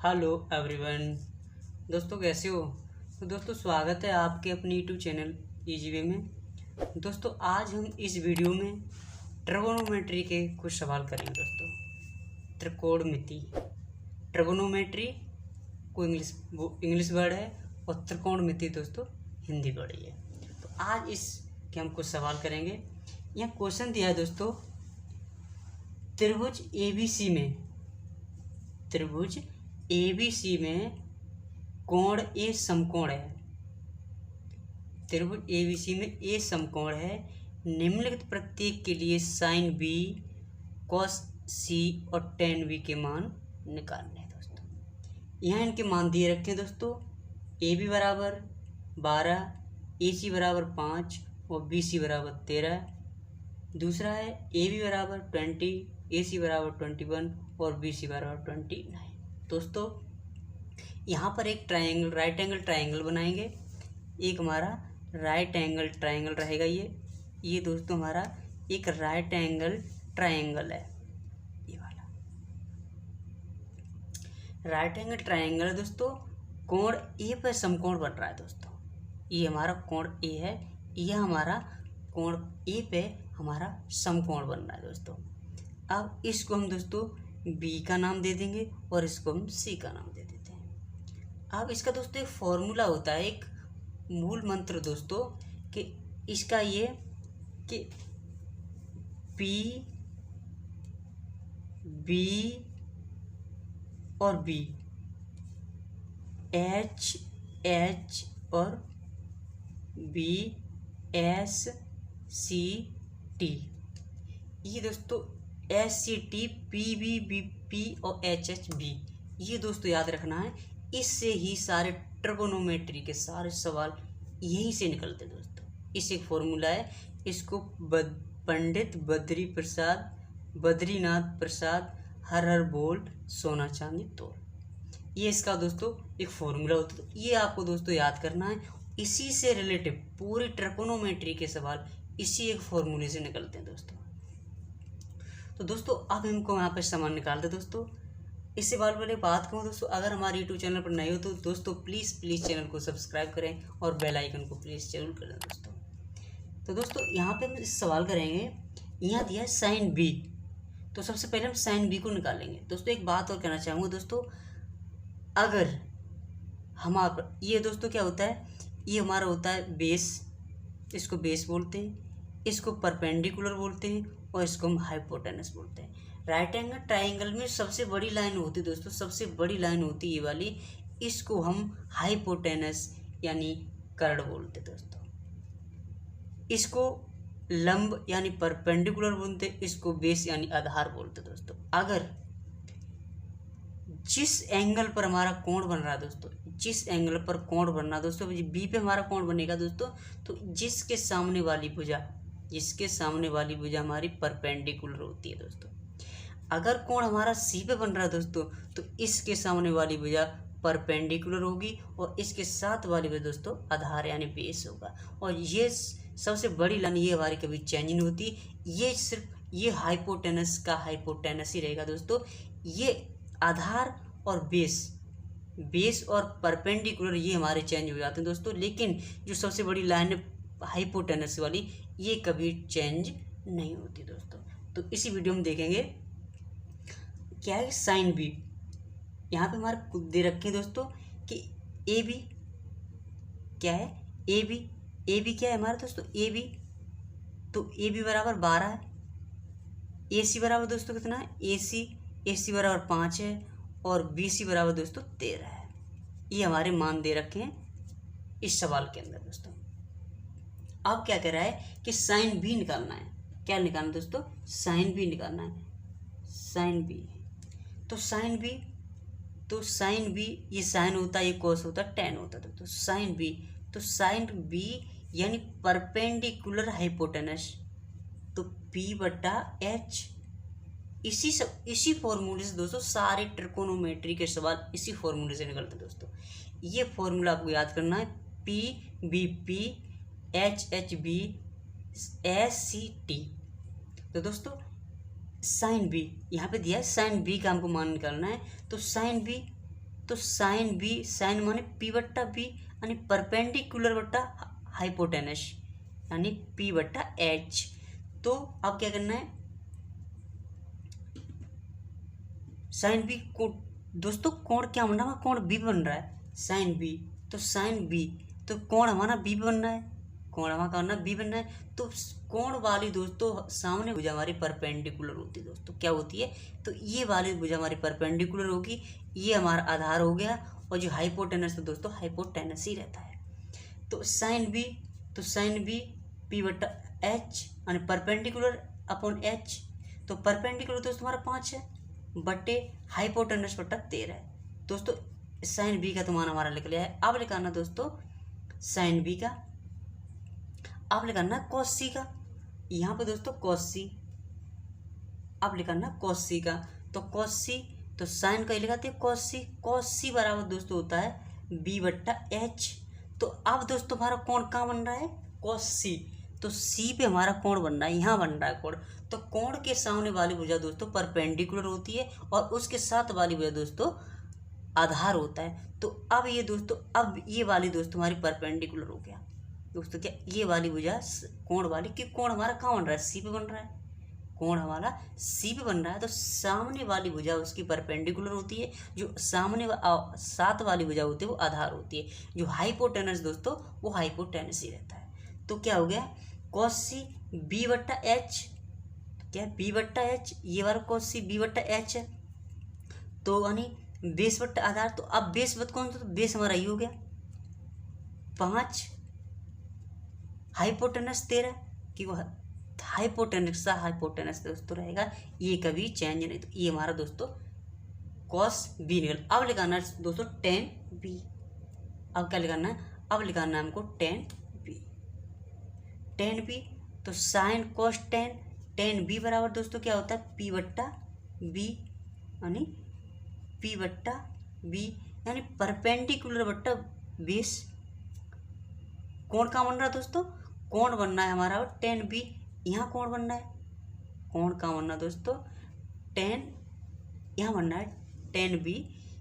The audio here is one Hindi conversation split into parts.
Hello everyone. दोस्तों कैसे हो? तो दोस्तों स्वागत है आपके अपने यूट्यूब चैनल इजी वे में। दोस्तों आज हम इस वीडियो में ट्रिगोनोमेट्री के कुछ सवाल करेंगे। दोस्तों त्रिकोणमिति, ट्रिगोनोमेट्री को इंग्लिश वर्ड है और त्रिकोणमिति दोस्तों हिंदी वर्ड ही है। तो आज इसके हम कुछ सवाल करेंगे। यहाँ क्वेश्चन दिया है दोस्तों, त्रिभुज ABC में कोण ए समकोण है। त्रिभुज ABC में ए समकोण है। निम्नलिखित प्रत्येक के लिए साइन बी, कॉस सी और टेन बी के मान निकालने हैं। दोस्तों यहाँ इनके मान दिए रखे हैं दोस्तों। ए बी बराबर 12, ए सी बराबर 5 और बी सी बराबर 13। दूसरा है ए बी बराबर 20, ए सी बराबर 21 और बी सी बराबर 29। दोस्तों यहाँ पर एक ट्रायंगल, राइट एंगल ट्रायंगल बनाएंगे। एक हमारा राइट एंगल ट्रायंगल रहेगा। ये दोस्तों हमारा एक राइट एंगल ट्रायंगल है। ये वाला राइट एंगल ट्रायंगल है दोस्तों। कोण ए पर समकोण बन रहा है दोस्तों। ये हमारा कोण ए है, यह हमारा कोण ए पे हमारा समकोण बन रहा है दोस्तों। अब इसको हम दोस्तों बी का नाम दे देंगे और इसको हम सी का नाम दे देते हैं। अब इसका दोस्तों एक फॉर्मूला होता है, एक मूल मंत्र दोस्तों, कि इसका ये कि पी बी और बी, एच एच और बी, एस सी टी। ये दोस्तों S C T, P B, B P और एच एच बी, ये दोस्तों याद रखना है। इससे ही सारे ट्रिगोनोमेट्री के सारे सवाल यहीं से निकलते दोस्तों। इस एक फॉर्मूला है, इसको पंडित बद्रीनाथ प्रसाद हर हर बोल सोना चांदी तोल, ये इसका दोस्तों एक फॉर्मूला होता है। तो ये आपको दोस्तों याद करना है। इसी से रिलेटिव पूरी ट्रिगोनोमेट्री के सवाल इसी एक फॉर्मूले से निकलते हैं दोस्तों। तो दोस्तों अब हमको यहाँ पर समान निकालते दोस्तों। इससे पहले बात कहूँ दोस्तों, अगर हमारे यूट्यूब चैनल पर नए हो तो दोस्तों प्लीज़ चैनल को सब्सक्राइब करें और बेल आइकन को प्लीज़ जरूर करें दोस्तों। तो दोस्तों यहाँ पे हम सवाल करेंगे। यहाँ दिया है साइन बी, तो सबसे पहले हम साइन बी को निकालेंगे। दोस्तों एक बात और कहना चाहूँगा दोस्तों, अगर हमारा ये दोस्तों क्या होता है, ये हमारा होता है बेस, इसको बेस बोलते हैं, इसको परपेंडिकुलर बोलते हैं और इसको हम हाइपोटेनस बोलते हैं। राइट एंगल ट्रायंगल में सबसे बड़ी लाइन होती है दोस्तों, सबसे बड़ी लाइन होती है ये वाली, इसको हम हाइपोटेनस यानी कर्ण बोलते हैं दोस्तों। इसको लंब यानी परपेंडिकुलर बोलते हैं, इसको बेस यानी आधार बोलते हैं दोस्तों। अगर जिस एंगल पर हमारा कोण बन रहा है दोस्तों, जिस एंगल पर कोण बन रहा है दोस्तों, बी पे हमारा कोण बनेगा दोस्तों, तो जिसके सामने वाली भुजा हमारी परपेंडिकुलर होती है दोस्तों। अगर कोण हमारा सी पे बन रहा है दोस्तों, तो इसके सामने वाली भुजा परपेंडिकुलर होगी और इसके साथ वाली भुजा दोस्तों आधार यानी बेस होगा। और ये सबसे बड़ी लाइन, ये हमारी कभी चेंज नहीं होती। ये सिर्फ ये हाइपोटेनस का हाइपोटेनस ही रहेगा दोस्तों। ये आधार और बेस और परपेंडिकुलर ये हमारे चेंज हो जाते हैं दोस्तों। लेकिन जो सबसे बड़ी लाइन है हाइपोटेनस वाली, ये कभी चेंज नहीं होती दोस्तों। तो इसी वीडियो में देखेंगे क्या है साइन बी। यहाँ पे हमारे खुद दे रखे हैं दोस्तों कि ए बी क्या है, ए बी क्या है हमारा दोस्तों, ए बी, तो ए बी बराबर 12 है। ए सी बराबर दोस्तों कितना है, ए सी बराबर 5 है और बी सी बराबर दोस्तों 13 है। ये हमारे मान दे रखे हैं इस सवाल के अंदर दोस्तों। अब क्या कह रहा है कि साइन बी निकालना है। क्या निकालना है दोस्तों, साइन बी निकालना है। साइन बी, तो साइन बी ये साइन होता है, ये कोस होता है, टेन होता है दोस्तों। साइन बी यानी परपेंडिकुलर हाइपोटेनस, तो पी बटा एच। इसी फॉर्मूले से दोस्तों सारे ट्रिकोनोमेट्री के सवाल इसी फॉर्मूले से निकलते हैं दोस्तों। ये फॉर्मूला आपको याद करना है, P B P, H H B, S C T. तो दोस्तों साइन बी यहाँ पे दिया है, साइन बी का हमको मान निकालना है। तो साइन बी तो साइन बी, साइन माने पी बट्टा बी यानी परपेंडिकुलर बट्टा हाइपोटेनस यानी पी बट्टा एच। तो अब क्या करना है, साइन बी को दोस्तों कोण क्या बन रहा है, कोण बी बन रहा है साइन बी, तो साइन बी तो कोण हमारा बी बन रहा है, कोण हमारा करना बी बन रहा है। तो कोण वाली दोस्तों सामने भुजा हमारी परपेंडिकुलर होती है दोस्तों, क्या होती है, तो ये वाली भुजा हमारी परपेंडिकुलर होगी, ये हमारा आधार हो गया, और जो हाइपोटेनस है दोस्तों हाइपोटेनस ही रहता है। तो साइन बी, तो साइन बी पी बट्टा एच यानी परपेंडिकुलर अपॉन एच, तो परपेंडिकुलर दोस्तों हमारा 5 है बट्टे हाइपोटेनस बट्टा 13 है दोस्तों। साइन बी का तो मान हमारा लिख लिया है। अब लिखाना दोस्तों साइन बी का, अब लिखाना कॉस सी का, यहाँ पे दोस्तों कॉस सी, अब लिखाना कॉस सी का, तो कॉस सी तो साइन का ही लिखाते हैं कॉस सी, कॉस सी बराबर दोस्तों होता है बी बट्टा एच। तो अब दोस्तों हमारा कोण कहाँ बन रहा है, कॉस सी, तो सी पे हमारा कोण बन रहा है, यहाँ बन रहा है कोण। तो कोण के सामने वाली भुजा दोस्तों परपेंडिकुलर होती है और उसके साथ वाली भुजा दोस्तों आधार होता है। तो अब ये दोस्तों, अब ये वाली दोस्तों हमारी परपेंडिकुलर हो गया दोस्तों, क्या ये वाली भुजा कोण वाली, कि कोण हमारा कहाँ बन रहा है, सी पे बन रहा है, कोण हमारा सी पे बन रहा है, तो सामने वाली भुजा उसकी परपेंडिकुलर होती है, जो सामने साथ वाली भुजा होती है वो आधार होती है। जो हाइपोटेनस दोस्तों वो हाइपोटेनस ही रहता है। तो क्या हो गया, कॉस सी बी बट्टा एच, क्या बी बट्टा एच, ये वाला कॉस सी बी बट्टा एच है, तो यानी बेस बट्टा आधार। तो अब बेस बट कौन सा, तो बेस हमारा ये हो गया 5, हाइपोटेनस 13, कि वो हाइपोटेनस सा हाइपोटेनस दोस्तों रहेगा, ये कभी चेंज नहीं। तो ये हमारा दोस्तों कॉस बी निकल। अब लिखाना है दोस्तों टेन बी, अब क्या लिखाना है, अब लिखाना है हमको टेन बी, टेन बी तो sine cos tan, tan B बराबर दोस्तों क्या होता है पी बट्टा बी, यानी पी बट्टा बी यानी परपेंडिकुलर बट्टा बेस। कोण कहाँ बन रहा है दोस्तों, कोण बनना है हमारा टेन बी, यहाँ कोण बनना है, कोण कहाँ बनना है दोस्तों टेन, यहाँ बनना है टेन बी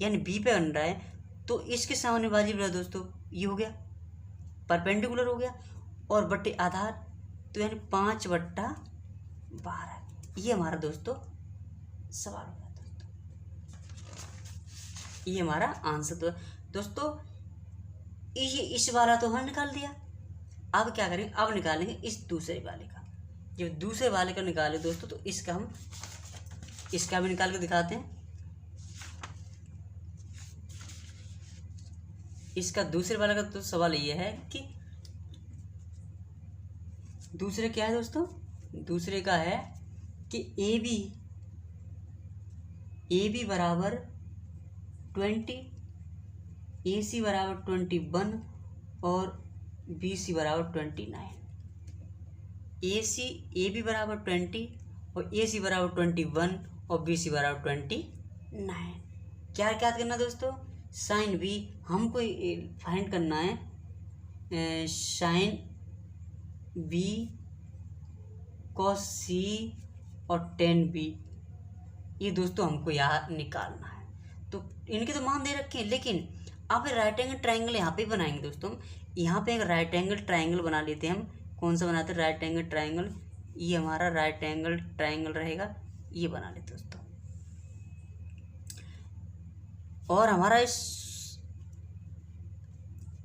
यानी बी पे बन रहा है। तो इसके सामने वाली बड़ा दोस्तों ये हो गया परपेंडिकुलर हो गया, और बट्टे आधार, तो यानी 5 बट्टा 12, ये हमारा दोस्तों सवाल हो गया दोस्तों, ये हमारा आंसर। तो दोस्तों ये इस वाला तो हमने निकाल दिया, अब क्या करेंगे, अब निकालेंगे इस दूसरे वाले का। जब दूसरे वाले का निकाले दोस्तों तो इसका हम इसका भी निकाल के दिखाते हैं। इसका दूसरे वाले का तो सवाल ये है कि दूसरे क्या है दोस्तों, दूसरे का है कि ए बी बराबर 20, ए सी बराबर 21 और बी सी बराबर 29। ए बी बराबर 20 और ए सी बराबर 21 और बी सी बराबर 29। क्या क्या करना दोस्तों, साइन बी हमको फाइंड करना है, साइन बी कॉस सी और टेन बी, ये दोस्तों हमको यहाँ निकालना है। तो इनके तो मान दे रखे हैं, लेकिन अब राइट एंगल ट्राइंगल यहाँ पे बनाएंगे दोस्तों। यहाँ पे एक राइट एंगल ट्राइंगल बना लेते हैं हम। कौन सा बनाते हैं, राइट एंगल ट्राइंगल, ये हमारा राइट एंगल ट्राइंगल रहेगा, ये बना लेते दोस्तों। और हमारा इस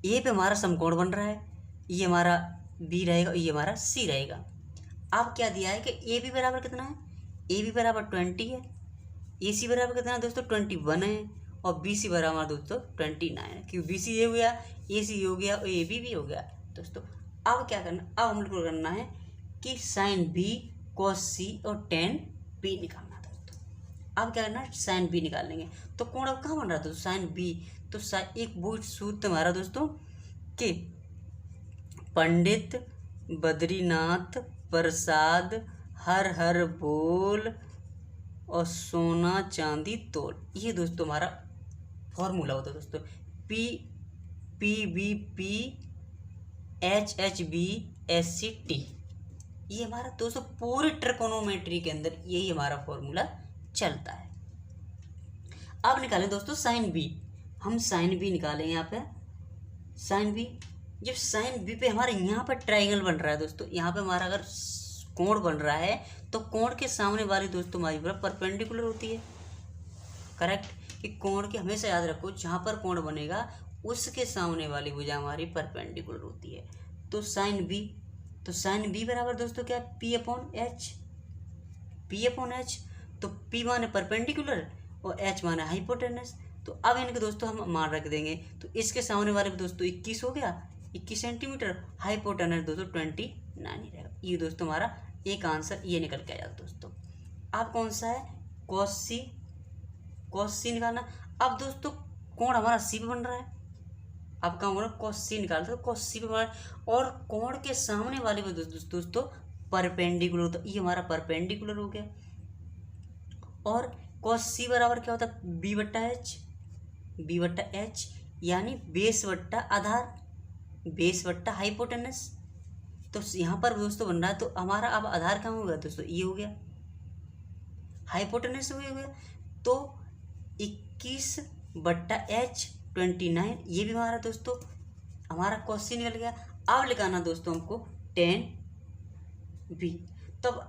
ए पे हमारा समकोण बन रहा है, ये हमारा बी रहेगा, ये हमारा सी रहेगा। अब क्या दिया है कि ए बी बराबर कितना है, ए बी बराबर 20 है, ए सी बराबर कितना है दोस्तों 21 है, और बी सी बराबर दोस्तों 29 है, क्योंकि बी सी ये हो गया, ए सी हो गया और ए बी भी हो गया दोस्तों। अब क्या करना, अब हम लोग को करना है कि साइन बी कॉस सी और टेन बी निकालना दोस्तों। अब क्या करना है, साइन बी निकालेंगे। तो कोण अब कहाँ बन रहा था दोस्तों, साइन बी, तो एक वो सूत्र हमारा दोस्तों कि पंडित बद्रीनाथ प्रसाद हर हर बोल और सोना चांदी तोल, ये दोस्तों हमारा फॉर्मूला होता है दोस्तों। P B P H H B S C T, ये हमारा दोस्तों पूरी ट्रिकोनोमेट्री के अंदर यही हमारा फॉर्मूला चलता है। अब निकालें दोस्तों साइन बी, हम साइन बी निकालें यहाँ पे, साइन बी। जब साइन बी पे हमारे यहाँ पर ट्राइंगल बन रहा है दोस्तों, यहाँ पे हमारा अगर कोण बन रहा है तो कोण के सामने वाली दोस्तों हमारी भुजा परपेंडिकुलर होती है। करेक्ट, कि कोण के हमेशा याद रखो जहाँ पर कोण बनेगा उसके सामने वाली भुजा हमारी परपेंडिकुलर होती है। तो साइन बी, तो साइन बी बराबर दोस्तों क्या है, P upon H, P upon H. तो पी माने परपेंडिकुलर और एच माने हाइपोटेनस। तो अब इनके दोस्तों हम मान रख देंगे, तो इसके सामने वाले दोस्तों 21 हो गया, 21 सेंटीमीटर, हाइपोटेनस दोस्तों 29 ही रहेगा। ये दोस्तों हमारा एक आंसर ये निकल के आया दोस्तों। अब कौन सा है, कॉस सी, कॉस सी निकालना। अब दोस्तों कोण हमारा सी पे बन रहा है, अब क्या होगा, कॉस सी निकालते तो कॉस सी पे बन रहा है, और कोण के सामने वाले पे दोस्तों परपेंडिकुलर होता है, ये हमारा परपेंडिकुलर हो गया। और कॉस सी बराबर क्या होता है, बी बट्टा एच, बी बट्टा एच, यानी बेस बट्टा आधार, बेस बट्टा हाइपोटेनस। तो यहाँ पर दोस्तों बन रहा है, तो हमारा अब आधार कहाँ हो गया दोस्तों, ये हो गया, हाइपोटेनस हो गया। तो 21 बट्टा एच 29, ये भी हमारा दोस्तों हमारा क्वेश्चन निकल गया। अब लिखाना दोस्तों हमको 10 बी। तब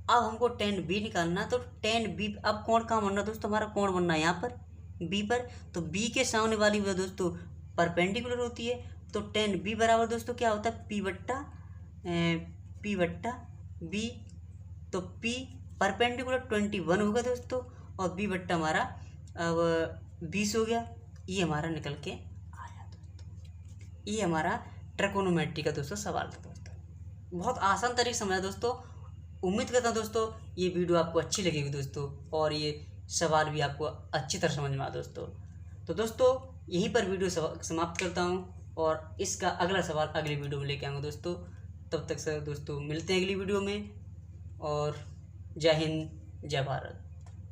अब हमको 10 बी निकालना, तो 10 बी, अब कोण कहाँ बनना दोस्तों, हमारा कोण बनना है यहाँ पर बी पर। तो बी के सामने वाली वह दोस्तों परपेंडिकुलर होती है। तो 10 बी बराबर दोस्तों क्या होता है, पी बट्टा बी। तो पी परपेंडिकुलर 21 होगा दोस्तों, और बी बट्टा हमारा अब 20 हो गया। ये हमारा निकल के आया दोस्तों। ये हमारा ट्रिकोनोमेट्री का दोस्तों सवाल था दोस्तों, बहुत आसान तरीके से समझा दोस्तों। उम्मीद करता हूँ दोस्तों ये वीडियो आपको अच्छी लगेगी दोस्तों, और ये सवाल भी आपको अच्छी तरह समझ में आया दोस्तों। तो दोस्तों यहीं पर वीडियो समाप्त करता हूँ, और इसका अगला सवाल अगली वीडियो में लेके आऊँगा दोस्तों। तब तक से दोस्तों मिलते हैं अगली वीडियो में, और जय हिंद, जय भारत।